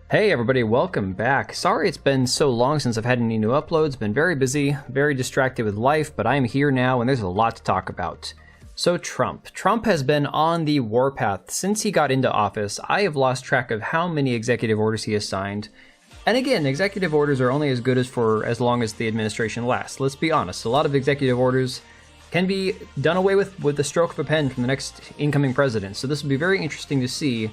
Hey everybody, welcome back. Sorry it's been so long since I've had any new uploads. Been very busy, very distracted with life, but I am here now and there's a lot to talk about. So Trump has been on the warpath since he got into office. I have lost track of how many executive orders he has signed. And again, executive orders are only as good as for as long as the administration lasts. Let's be honest, a lot of executive orders can be done away with the stroke of a pen from the next incoming president. So this will be very interesting to see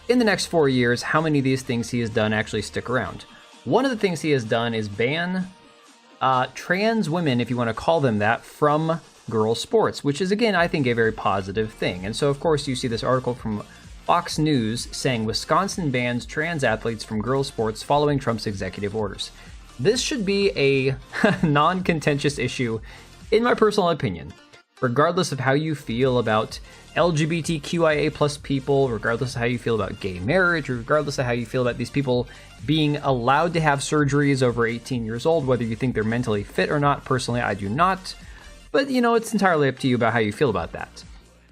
in the next 4 years how many of these things he has done actually stick around. One of the things he has done is ban trans women, if you want to call them that, from girls' sports, which is, again, I think a very positive thing. And so, of course, you see this article from Fox News saying Wisconsin bans trans athletes from girls' sports following Trump's executive orders. This should be a non-contentious issue, in my personal opinion. Regardless of how you feel about LGBTQIA plus people, regardless of how you feel about gay marriage, regardless of how you feel about these people being allowed to have surgeries over 18 years old, whether you think they're mentally fit or not. Personally, I do not. But, it's entirely up to you about how you feel about that.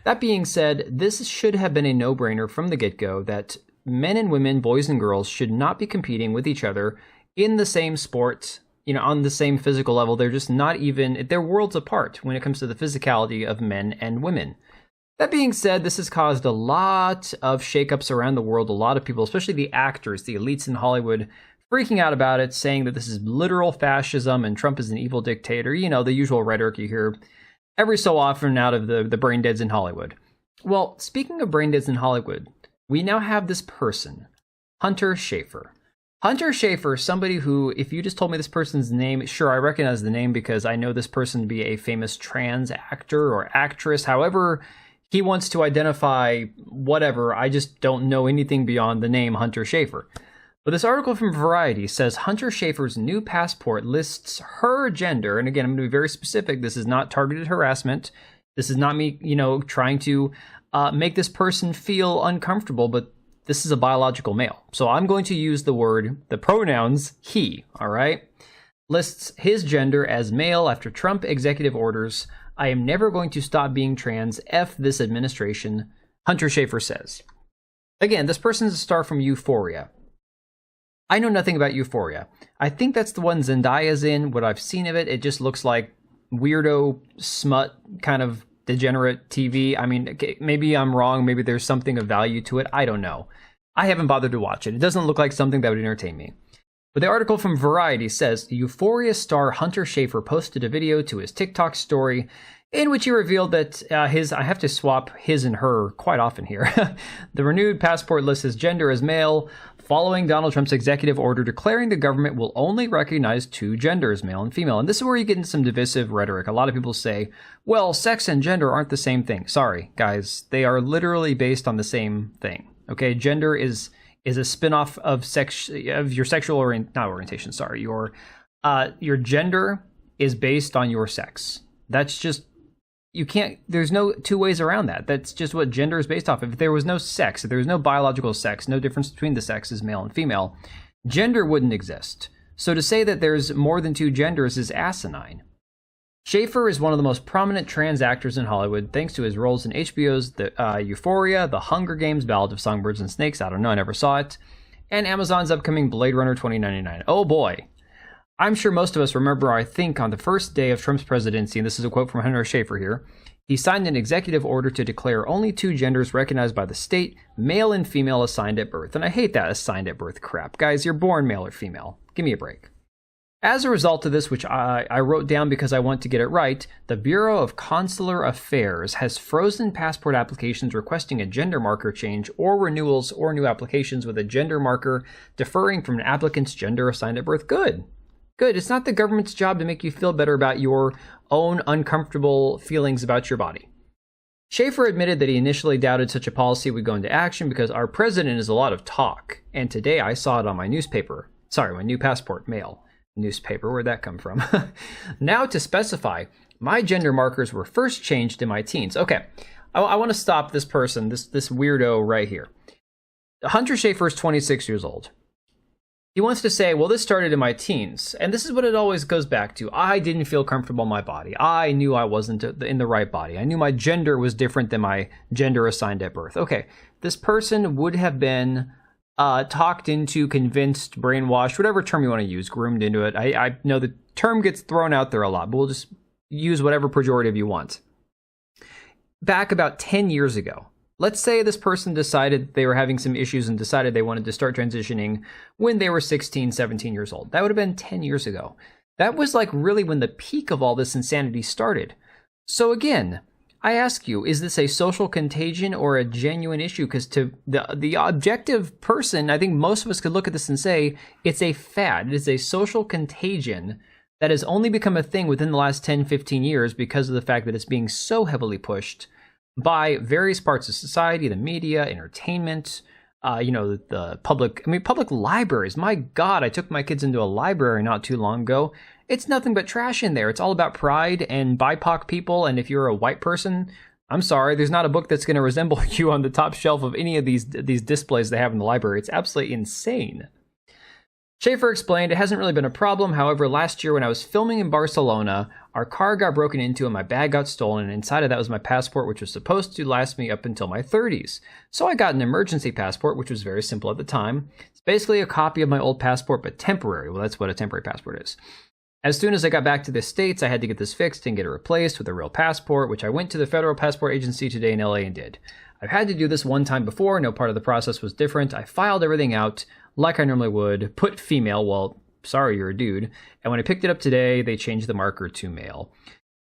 That being said, this should have been a no-brainer from the get-go that men and women, boys and girls, should not be competing with each other in the same sport, on the same physical level. They're just not even, they're worlds apart when it comes to the physicality of men and women. That being said, this has caused a lot of shakeups around the world. A lot of people, especially the actors, the elites in Hollywood, freaking out about it, saying that this is literal fascism and Trump is an evil dictator. The usual rhetoric you hear every so often out of the brain deads in Hollywood. Well, speaking of brain deads in Hollywood, we now have this person, Hunter Schafer. Hunter Schafer, somebody who, if you just told me this person's name, sure, I recognize the name because I know this person to be a famous trans actor or actress. However he wants to identify, whatever, I just don't know anything beyond the name Hunter Schafer. But this article from Variety says Hunter Schafer's new passport lists her gender, and again, I'm going to be very specific, this is not targeted harassment, this is not me, trying to make this person feel uncomfortable, but this is a biological male. So I'm going to use the pronouns he, all right? Lists his gender as male after Trump executive orders. I am never going to stop being trans, F this administration, Hunter Schafer says. Again, this person's a star from Euphoria. I know nothing about Euphoria. I think that's the one Zendaya's in. What I've seen of it, it just looks like weirdo, smut, kind of degenerate TV. I mean, maybe I'm wrong. Maybe there's something of value to it. I don't know. I haven't bothered to watch it. It doesn't look like something that would entertain me. But the article from Variety says Euphoria star Hunter Schafer posted a video to his TikTok story in which he revealed that I have to swap his and her quite often here. The renewed passport lists his gender as male, following Donald Trump's executive order declaring the government will only recognize two genders, male and female. And this is where you get into some divisive rhetoric. A lot of people say, well, sex and gender aren't the same thing. Sorry, guys. They are literally based on the same thing. Okay, gender is a spin-off of your sexual orientation. Sorry, your gender is based on your sex. That's just, there's no two ways around that. That's just what gender is based off of. If there was no sex, if there was no biological sex, no difference between the sexes, male and female, gender wouldn't exist. So to say that there's more than two genders is asinine. Schafer is one of the most prominent trans actors in Hollywood, thanks to his roles in HBO's Euphoria, The Hunger Games, Ballad of Songbirds and Snakes, I don't know, I never saw it, and Amazon's upcoming Blade Runner 2099. Oh boy. I'm sure most of us remember, I think, on the first day of Trump's presidency, and this is a quote from Hunter Schafer here, he signed an executive order to declare only two genders recognized by the state, male and female assigned at birth. And I hate that assigned at birth crap. Guys, you're born male or female. Give me a break. As a result of this, which I wrote down because I want to get it right, the Bureau of Consular Affairs has frozen passport applications requesting a gender marker change or renewals or new applications with a gender marker differing from an applicant's gender assigned at birth. Good. It's not the government's job to make you feel better about your own uncomfortable feelings about your body. Schafer admitted that he initially doubted such a policy would go into action because our president is a lot of talk, and today I saw it on my new passport mail. Newspaper, where'd that come from? Now to specify, my gender markers were first changed in my teens. Okay, I want to stop this person, this weirdo right here. Hunter Schafer is 26 years old. He wants to say, well, this started in my teens, and this is what it always goes back to. I didn't feel comfortable in my body. I knew I wasn't in the right body. I knew my gender was different than my gender assigned at birth. Okay, this person would have been talked into, convinced, brainwashed, whatever term you want to use, groomed into it. I know the term gets thrown out there a lot, but we'll just use whatever pejorative you want. Back about 10 years ago, let's say this person decided they were having some issues and decided they wanted to start transitioning when they were 16, 17 years old. That would have been 10 years ago. That was like really when the peak of all this insanity started. So again, I ask you, is this a social contagion or a genuine issue? Because to the objective person, I think most of us could look at this and say it's a fad. It is a social contagion that has only become a thing within the last 10, 15 years because of the fact that it's being so heavily pushed by various parts of society, the media, entertainment, the public libraries. My God, I took my kids into a library not too long ago. It's nothing but trash in there. It's all about pride and BIPOC people. And if you're a white person, I'm sorry, there's not a book that's going to resemble you on the top shelf of any of these displays they have in the library. It's absolutely insane. Schafer explained, it hasn't really been a problem. However, last year when I was filming in Barcelona, our car got broken into and my bag got stolen, and inside of that was my passport, which was supposed to last me up until my 30s. So I got an emergency passport, which was very simple at the time. It's basically a copy of my old passport, but temporary. Well, that's what a temporary passport is. As soon as I got back to the States, I had to get this fixed and get it replaced with a real passport, which I went to the Federal Passport Agency today in LA and did. I've had to do this one time before. No part of the process was different. I filed everything out like I normally would, put female, well, sorry, you're a dude. And when I picked it up today, they changed the marker to male.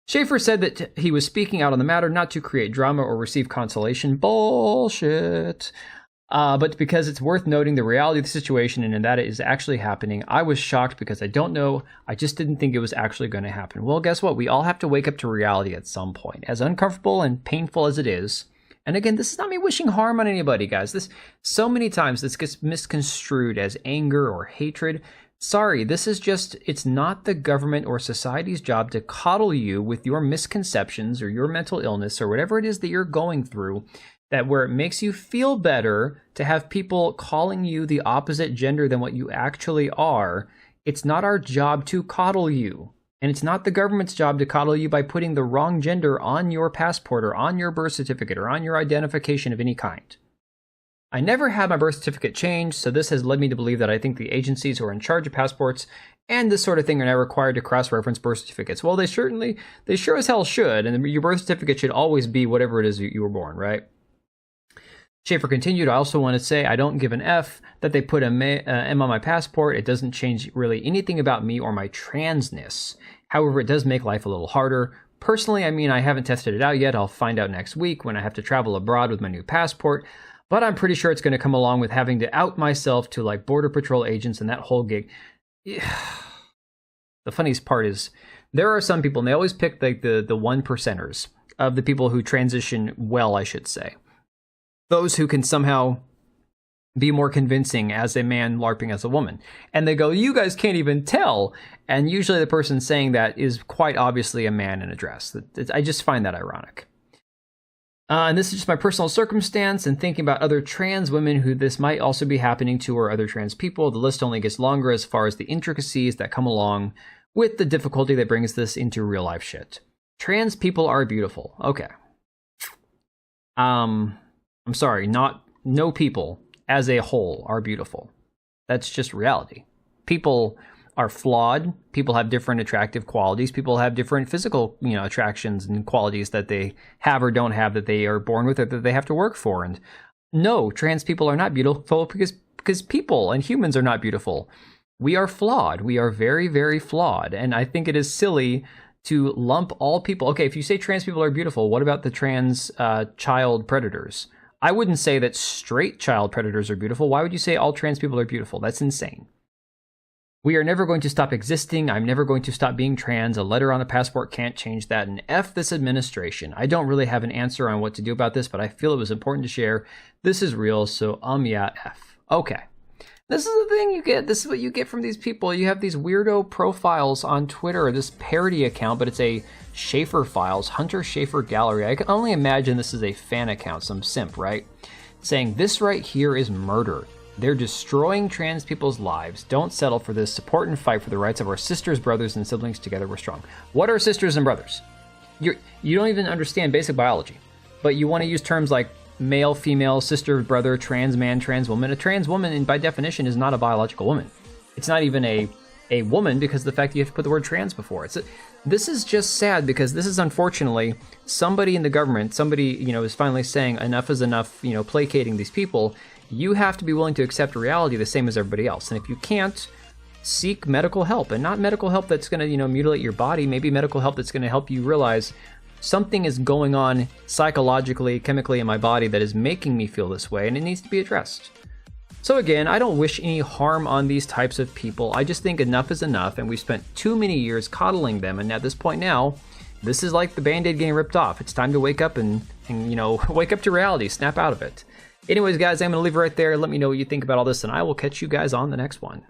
Schafer said that he was speaking out on the matter not to create drama or receive consolation. Bullshit. But because it's worth noting the reality of the situation and that it is actually happening. I was shocked because I don't know. I just didn't think it was actually going to happen. Well, guess what? We all have to wake up to reality at some point. As uncomfortable and painful as it is. And again, this is not me wishing harm on anybody, guys. So many times this gets misconstrued as anger or hatred. Sorry, this is just, it's not the government or society's job to coddle you with your misconceptions or your mental illness or whatever it is that you're going through, that where it makes you feel better to have people calling you the opposite gender than what you actually are. It's not our job to coddle you. And it's not the government's job to coddle you by putting the wrong gender on your passport or on your birth certificate or on your identification of any kind. I never had my birth certificate changed, so this has led me to believe that I think the agencies who are in charge of passports and this sort of thing are now required to cross-reference birth certificates. Well, they sure as hell should, and your birth certificate should always be whatever it is you were born, right? Schafer continued, I also want to say I don't give an F that they put M on my passport. It doesn't change really anything about me or my transness. However, it does make life a little harder. Personally, I haven't tested it out yet. I'll find out next week when I have to travel abroad with my new passport. But I'm pretty sure it's going to come along with having to out myself to like Border Patrol agents and that whole gig. The funniest part is there are some people, and they always pick like the 1%ers of the people who transition well, I should say. Those who can somehow be more convincing as a man LARPing as a woman. And they go, you guys can't even tell. And usually the person saying that is quite obviously a man in a dress. I just find that ironic. And this is just my personal circumstance and thinking about other trans women who this might also be happening to, or other trans people. The list only gets longer as far as the intricacies that come along with the difficulty that brings this into real life shit. Trans people are beautiful. Okay. I'm sorry, no people as a whole are beautiful. That's just reality. People are flawed. People have different attractive qualities. People have different physical, attractions and qualities that they have or don't have, that they are born with or that they have to work for. And no, trans people are not beautiful because people and humans are not beautiful. We are flawed. We are very, very flawed. And I think it is silly to lump all people. Okay, if you say trans people are beautiful, what about the trans child predators? I wouldn't say that straight child predators are beautiful. Why would you say all trans people are beautiful? That's insane. We are never going to stop existing. I'm never going to stop being trans. A letter on a passport can't change that. And F this administration. I don't really have an answer on what to do about this, but I feel it was important to share. This is real, so yeah, F. Okay. This is the thing you get. This is what you get from these people. You have these weirdo profiles on Twitter, or this parody account, but it's a Schafer Files, Hunter Schafer Gallery. I can only imagine this is a fan account, some simp, right? Saying, this right here is murder. They're destroying trans people's lives. Don't settle for this. Support and fight for the rights of our sisters, brothers, and siblings. Together we're strong. What are sisters and brothers? You don't even understand basic biology, but you want to use terms like male, female, sister, brother, trans man, trans woman. A trans woman, by definition, is not a biological woman. It's not even a woman because of the fact that you have to put the word trans before it. This is just sad because this is unfortunately somebody in the government, somebody, is finally saying enough is enough, placating these people. You have to be willing to accept reality the same as everybody else. And if you can't, seek medical help, and not medical help that's going to, mutilate your body, maybe medical help that's going to help you realize something is going on psychologically, chemically in my body that is making me feel this way, and it needs to be addressed. So again, I don't wish any harm on these types of people. I just think enough is enough, and we've spent too many years coddling them, and at this point now, this is like the Band-Aid getting ripped off. It's time to wake up and wake up to reality, snap out of it. Anyways, guys, I'm going to leave it right there. Let me know what you think about all this, and I will catch you guys on the next one.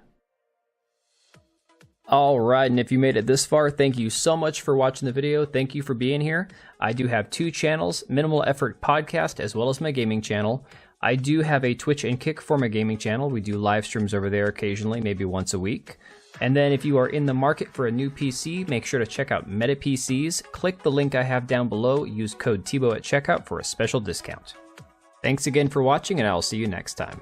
Alright, and if you made it this far, thank you so much for watching the video. Thank you for being here. I do have 2 channels, Minimal Effort Podcast, as well as my gaming channel. I do have a Twitch and Kick for my gaming channel. We do live streams over there occasionally, maybe once a week. And then if you are in the market for a new PC, make sure to check out Meta PCs. Click the link I have down below. Use code TBO at checkout for a special discount. Thanks again for watching, and I will see you next time.